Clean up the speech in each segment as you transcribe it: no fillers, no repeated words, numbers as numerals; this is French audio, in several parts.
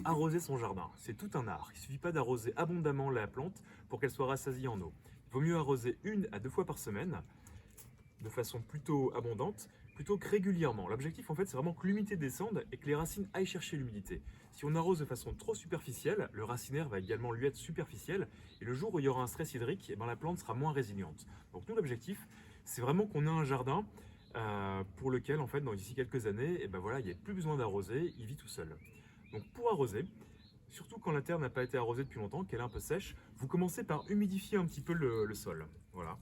Arroser son jardin, c'est tout un art. Il ne suffit pas d'arroser abondamment la plante pour qu'elle soit rassasiée en eau. Il vaut mieux arroser 1 à 2 fois par semaine, de façon plutôt abondante, plutôt que régulièrement. L'objectif, en fait, c'est vraiment que l'humidité descende et que les racines aillent chercher l'humidité. Si on arrose de façon trop superficielle, le racinaire va également lui être superficiel, et le jour où il y aura un stress hydrique, eh ben, la plante sera moins résiliente. Donc nous, l'objectif, c'est vraiment qu'on ait un jardin pour lequel, en fait, d'ici quelques années, eh ben, voilà, il n'y a plus besoin d'arroser, il vit tout seul. Donc pour arroser, surtout quand la terre n'a pas été arrosée depuis longtemps, qu'elle est un peu sèche, vous commencez par humidifier un petit peu le sol. Voilà.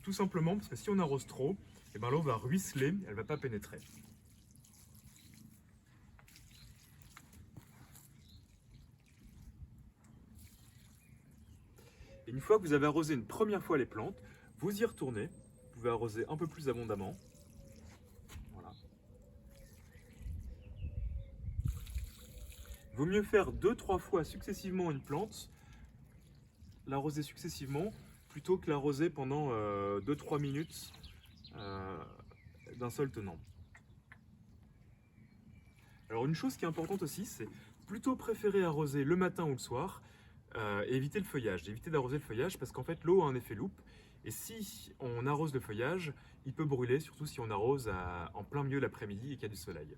Tout simplement parce que si on arrose trop, eh ben, l'eau va ruisseler, elle ne va pas pénétrer. Et une fois que vous avez arrosé une première fois les plantes, vous y retournez. Vous pouvez arroser un peu plus abondamment. Voilà. Il vaut mieux faire 2-3 fois successivement une plante, l'arroser successivement, plutôt que l'arroser pendant 2-3 minutes euh, d'un seul tenant. Alors une chose qui est importante aussi, c'est plutôt préférer arroser le matin ou le soir et éviter le feuillage. Éviter d'arroser le feuillage parce qu'en fait l'eau a un effet loupe et si on arrose le feuillage, il peut brûler, surtout si on arrose en plein milieu de l'après-midi et qu'il y a du soleil.